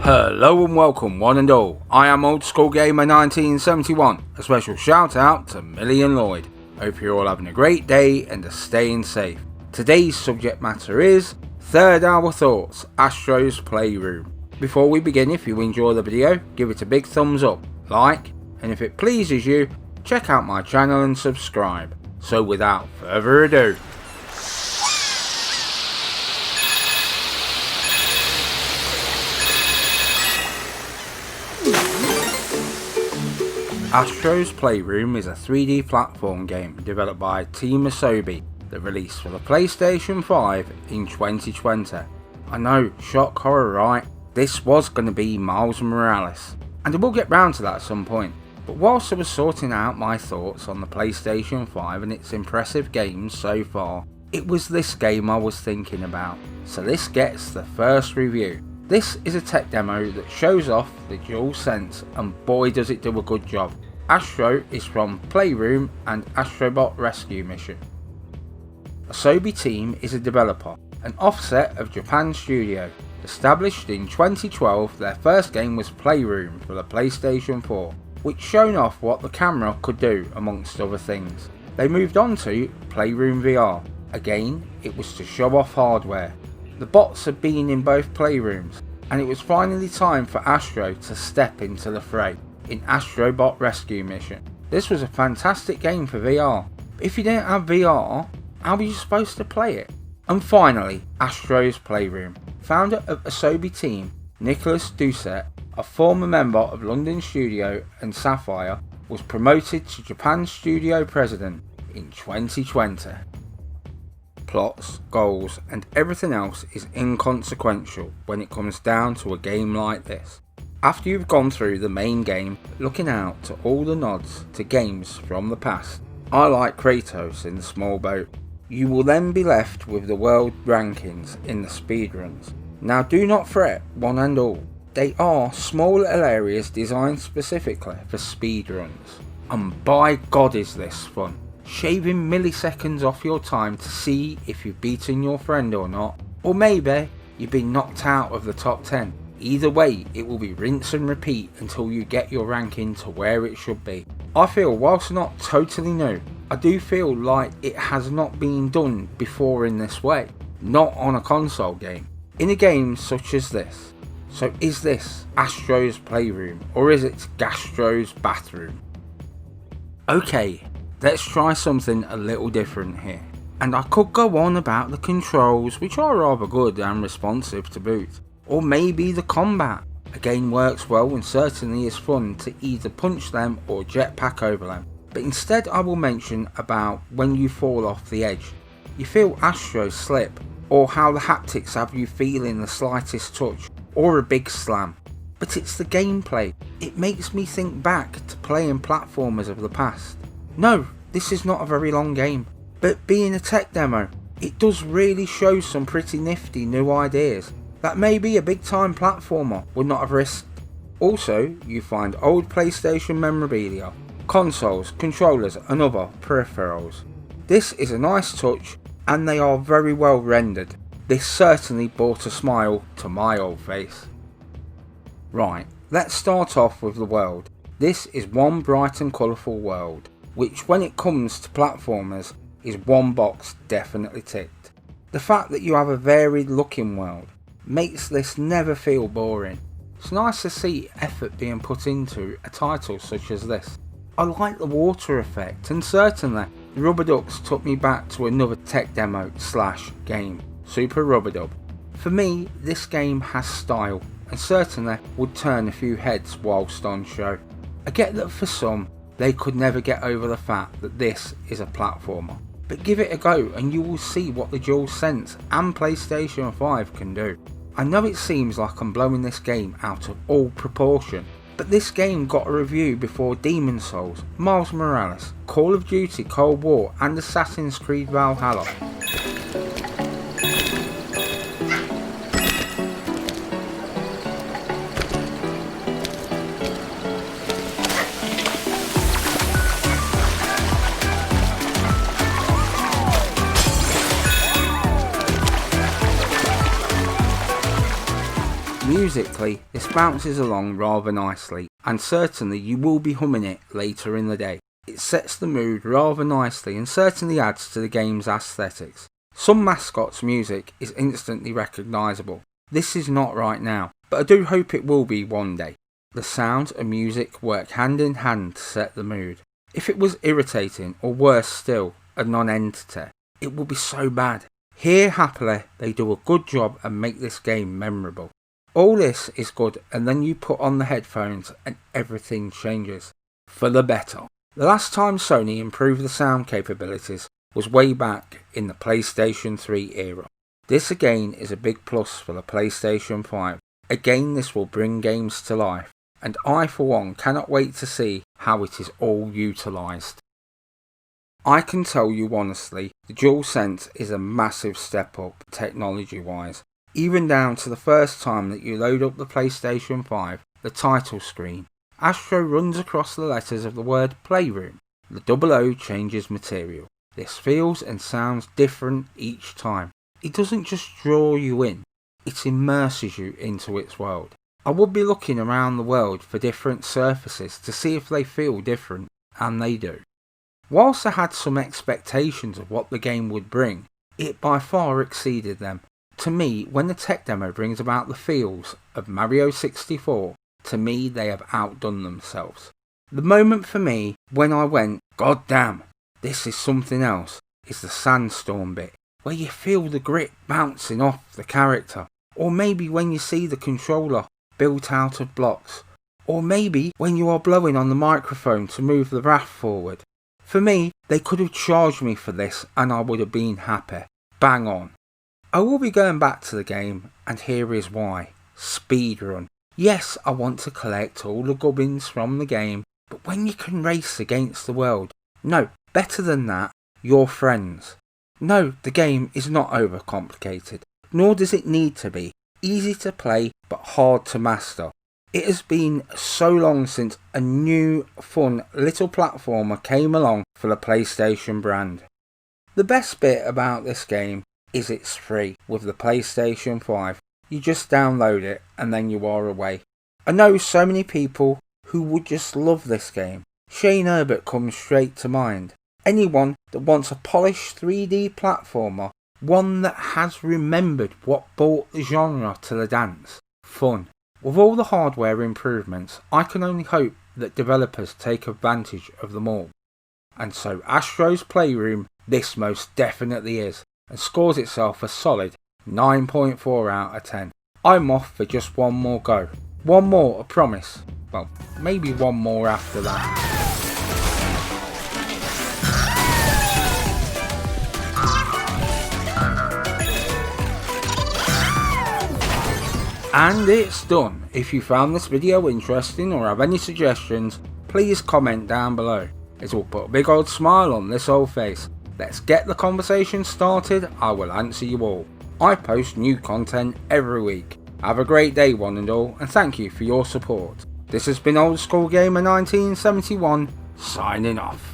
Hello and welcome one and all, I am Old School Gamer 1971, a special shout out to Millie and Lloyd. Hope you're all having a great day and are staying safe. Today's subject matter is Third Hour Thoughts, Astro's Playroom. Before we begin, if you enjoy the video, give it a big thumbs up, like, and if it pleases you, check out my channel and subscribe. So without further ado, Astro's Playroom is a 3D platform game developed by Team Asobi that released for the PlayStation 5 in 2020. I know, shock horror right, this was going to be Miles Morales, and I will get round to that at some point. But whilst I was sorting out my thoughts on the PlayStation 5 and its impressive games so far, it was this game I was thinking about, so this gets the first review. This is a tech demo that shows off the DualSense, and boy does it do a good job. Astro is from Playroom and Astrobot Rescue Mission. Asobi Team is a developer, an offset of Japan Studio. Established in 2012, their first game was Playroom for the PlayStation 4, which showed off what the camera could do amongst other things. They moved on to Playroom VR. Again, it was to show off hardware. The bots had been in both playrooms, and it was finally time for Astro to step into the fray in Astrobot Rescue Mission. This was a fantastic game for VR, but if you didn't have VR, how were you supposed to play it? And finally, Astro's Playroom. Founder of Asobi Team, Nicholas Doucet, a former member of London Studio and Sapphire, was promoted to Japan Studio President in 2020. Plots, goals and everything else is inconsequential when it comes down to a game like this. After you've gone through the main game, looking out to all the nods to games from the past, I like Kratos in the small boat, you will then be left with the world rankings in the speedruns. Now do not fret, one and all, they are small little areas designed specifically for speedruns, and by God is this fun. Shaving milliseconds off your time to see if you've beaten your friend or not, or maybe you've been knocked out of the top 10. Either way, it will be rinse and repeat until you get your ranking to where it should be. I feel whilst not totally new, I do feel like it has not been done before in this way, not on a console game, in a game such as this. So is this Astro's Playroom, or is it Gastro's Bathroom? Okay, let's try something a little different here. And I could go on about the controls, which are rather good and responsive to boot. Or maybe the combat. Again works well and certainly is fun to either punch them or jetpack over them. But instead I will mention about when you fall off the edge. You feel Astro slip, or how the haptics have you feeling the slightest touch, or a big slam. But it's the gameplay. It makes me think back to playing platformers of the past. No, this is not a very long game, but being a tech demo, it does really show some pretty nifty new ideas that maybe a big time platformer would not have risked. Also, you find old PlayStation memorabilia, consoles, controllers and other peripherals. This is a nice touch and they are very well rendered. This certainly brought a smile to my old face. Right, let's start off with the world. This is one bright and colourful world, which when it comes to platformers is one box definitely ticked. The fact that you have a varied looking world makes this never feel boring. It's nice to see effort being put into a title such as this. I like the water effect, and certainly the Rubber Ducks took me back to another tech demo / game, Super Rubber Dub. For me, this game has style and certainly would turn a few heads whilst on show. I get that for some, they could never get over the fact that this is a platformer. But give it a go and you will see what the DualSense and PlayStation 5 can do. I know it seems like I'm blowing this game out of all proportion, but this game got a review before Demon's Souls, Miles Morales, Call of Duty Cold War and Assassin's Creed Valhalla. Musically, this bounces along rather nicely, and certainly you will be humming it later in the day. It sets the mood rather nicely and certainly adds to the game's aesthetics. Some mascots' music is instantly recognisable. This is not right now, but I do hope it will be one day. The sound and music work hand in hand to set the mood. If it was irritating, or worse still, a non-entity, it would be so bad. Here, happily, they do a good job and make this game memorable. All this is good, and then you put on the headphones and everything changes. For the better. The last time Sony improved the sound capabilities was way back in the PlayStation 3 era. This again is a big plus for the PlayStation 5. Again, this will bring games to life, and I for one cannot wait to see how it is all utilised. I can tell you honestly, the DualSense is a massive step up technology wise, even down to the first time that you load up the PlayStation 5, the title screen. Astro runs across the letters of the word Playroom. The double O changes material. This feels and sounds different each time. It doesn't just draw you in, it immerses you into its world. I would be looking around the world for different surfaces to see if they feel different, and they do. Whilst I had some expectations of what the game would bring, it by far exceeded them. To me, when the tech demo brings about the feels of Mario 64, to me they have outdone themselves. The moment for me when I went, God damn, this is something else, is the sandstorm bit, where you feel the grit bouncing off the character. Or maybe when you see the controller built out of blocks. Or maybe when you are blowing on the microphone to move the raft forward. For me, they could have charged me for this and I would have been happy. Bang on. I will be going back to the game, and here is why. Speedrun. Yes, I want to collect all the gubbins from the game, but when you can race against the world, no, better than that, your friends. No, the game is not overcomplicated, nor does it need to be. Easy to play, but hard to master. It has been so long since a new, fun little platformer came along for the PlayStation brand. The best bit about this game is it's free with the PlayStation 5. You just download it and then you are away. I know so many people who would just love this game. Shane Herbert comes straight to mind. Anyone that wants a polished 3D platformer, one that has remembered what brought the genre to the dance. Fun. With all the hardware improvements, I can only hope that developers take advantage of them all. And so Astro's Playroom, this most definitely is, and scores itself a solid 9.4 out of 10. I'm off for just one more go. One more, I promise. Well, maybe one more after that. And it's done. If you found this video interesting or have any suggestions, please comment down below. It will put a big old smile on this old face. Let's get the conversation started. I will answer you all. I post new content every week. Have a great day one and all, and thank you for your support. This has been Old School Gamer 1971, signing off.